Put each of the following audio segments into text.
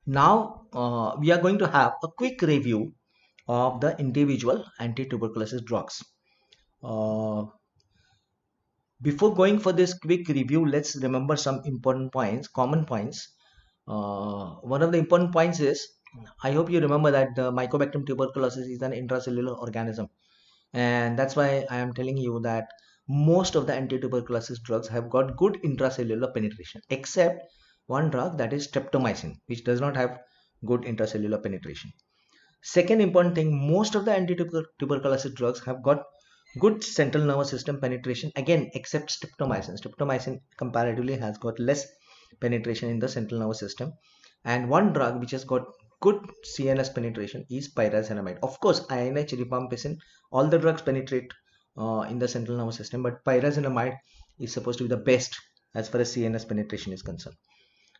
Now we are going to have a quick review of the individual anti-tuberculosis drugs. Uh, Before going for this quick review, let's remember some important points, common points. One of the important points is, I hope you remember that the Mycobacterium tuberculosis is an intracellular organism, and that's why I am telling you that most of the anti-tuberculosis drugs have got good intracellular penetration, except one drug, that is streptomycin, which does not have good intracellular penetration. Second important thing, most of the anti-tuberculosis drugs have got good central nervous system penetration, again except streptomycin. Streptomycin comparatively has got less penetration in the central nervous system. And one drug which has got good CNS penetration is pyrazinamide. Of course, INH, rifampicin, all the drugs penetrate in the central nervous system, but pyrazinamide is supposed to be the best as far as CNS penetration is concerned.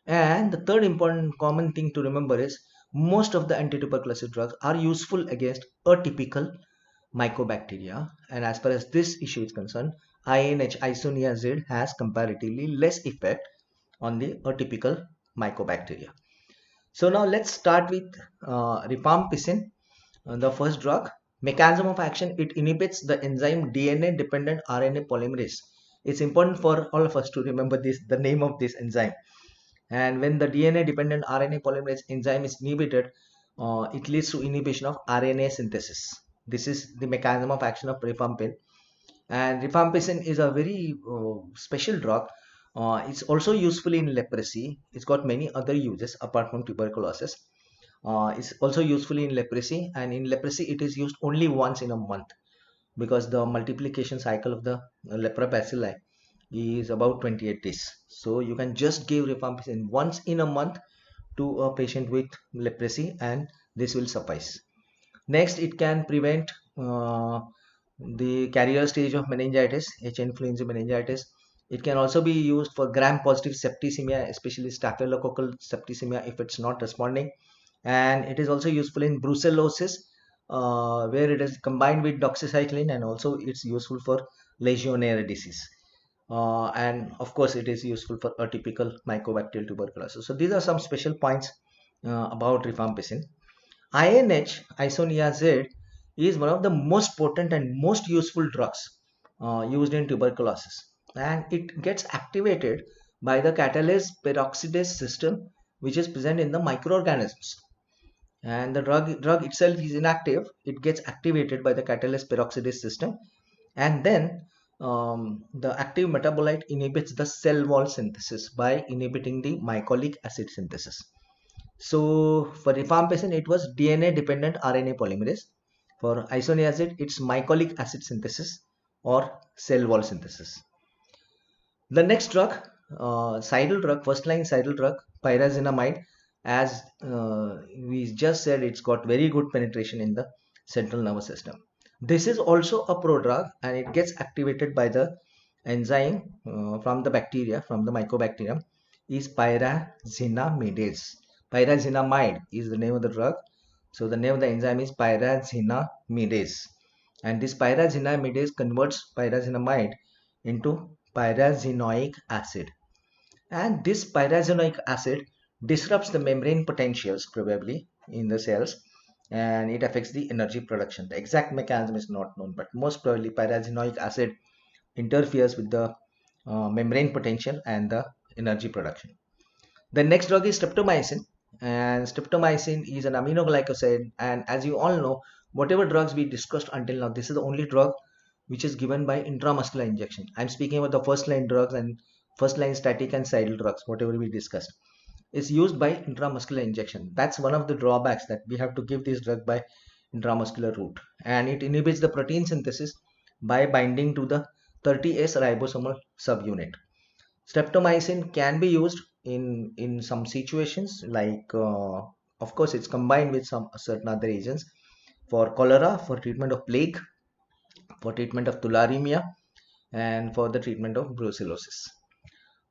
And the third important common thing to remember is most of the anti-tuberculosis drugs are useful against atypical mycobacteria. And as far as this issue is concerned, INH, isoniazid, has comparatively less effect on the atypical mycobacteria. So now let's start with rifampicin, the first drug. Mechanism of action, it inhibits the enzyme DNA dependent RNA polymerase. It's important for all of us to remember this, the name of this enzyme. And when the DNA dependent RNA polymerase enzyme is inhibited, it leads to inhibition of RNA synthesis. This is the mechanism of action of rifampin. And rifampicin is a very special drug. It's also useful in leprosy. It's got many other uses apart from tuberculosis. It's also useful in leprosy, and in leprosy it is used only once in a month, because the multiplication cycle of the leprobacilli is about 28 days. So you can just give rifampicin once in a month to a patient with leprosy, and this will suffice. Next, it can prevent the carrier stage of meningitis, H. influenza meningitis. It can also be used for gram-positive septicemia, especially staphylococcal septicemia if it's not responding. And it is also useful in brucellosis, where it is combined with doxycycline, and also it's useful for Legionnaire disease. And of course, it is useful for atypical mycobacterial tuberculosis. So these are some special points about rifampicin. INH, isoniazid, is one of the most potent and most useful drugs used in tuberculosis, and it gets activated by the catalase peroxidase system, which is present in the microorganisms. And the drug itself is inactive. It gets activated by the catalase peroxidase system, and then the active metabolite inhibits the cell wall synthesis by inhibiting the mycolic acid synthesis. So for rifampicin, it was DNA dependent RNA polymerase. For isoniazid, it's mycolic acid synthesis or cell wall synthesis. The next drug, cidal drug, first line cidal drug, pyrazinamide, as we just said, it's got very good penetration in the central nervous system. This is also a prodrug, and it gets activated by the enzyme from the bacteria, from the mycobacterium, is pyrazinamidase. Pyrazinamide is the name of the drug. So the name of the enzyme is pyrazinamidase. And this pyrazinamidase converts pyrazinamide into pyrazinoic acid. And this pyrazinoic acid disrupts the membrane potentials probably in the cells, and it affects the energy production. The exact mechanism is not known, but most probably pyrazinoic acid interferes with the membrane potential and the energy production. The next drug is streptomycin, and streptomycin is an aminoglycoside. And as you all know, whatever drugs we discussed until now, this is the only drug which is given by intramuscular injection. I'm speaking about the first line drugs and first line static and cidal drugs, whatever we discussed is used by intramuscular injection. That's one of the drawbacks, that we have to give this drug by intramuscular route, and it inhibits the protein synthesis by binding to the 30S ribosomal subunit. Streptomycin can be used in some situations, like of course it's combined with some certain other agents for cholera, for treatment of plague, for treatment of tularemia, and for the treatment of brucellosis.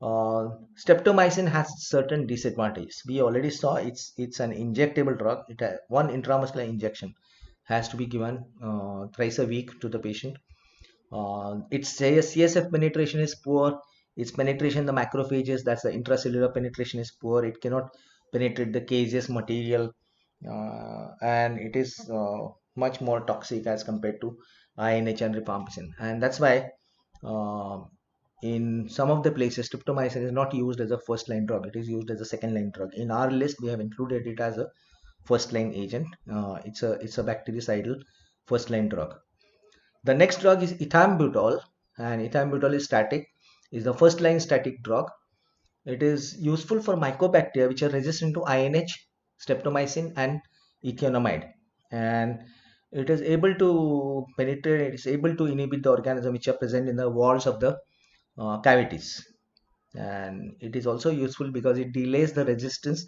Streptomycin has certain disadvantages. We already saw it's an injectable drug. One intramuscular injection has to be given thrice a week to the patient. Its CSF penetration is poor. Its penetration in the macrophages, that's the intracellular penetration, is poor. It cannot penetrate the caseous material, and it is much more toxic as compared to INH and rifampicin. And that's why uh, in some of the places streptomycin is not used as a first line drug. It is used as a second line drug. In our list we have included it as a first line agent. It's a bactericidal first line drug. The next drug is ethambutol, and ethambutol is static, is the first line static drug. It is useful for mycobacteria which are resistant to INH, streptomycin, and economide. And it is able to penetrate, it is able to inhibit the organism which are present in the walls of the cavities. And it is also useful because it delays the resistance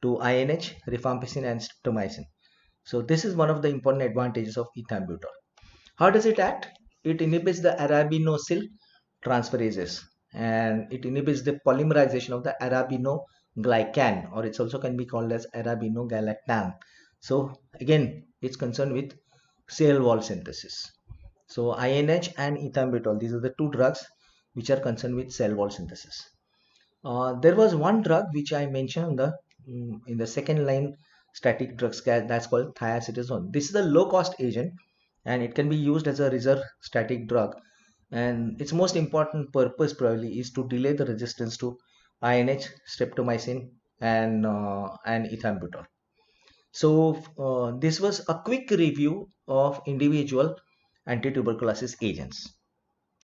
to INH, rifampicin, and streptomycin. So this is one of the important advantages of ethambutol. How does it act? It inhibits the arabinosyl transferases, and it inhibits the polymerization of the arabinoglycan, or it's also can be called as arabinogalactan. So again, it's concerned with cell wall synthesis. So INH and ethambutol, these are the two drugs which are concerned with cell wall synthesis. There was one drug which I mentioned in the second line static drugs, that's called thiacetazone. This is a low cost agent, and it can be used as a reserve static drug. And its most important purpose probably is to delay the resistance to INH, streptomycin, and ethambutol. So this was a quick review of individual anti-tuberculosis agents.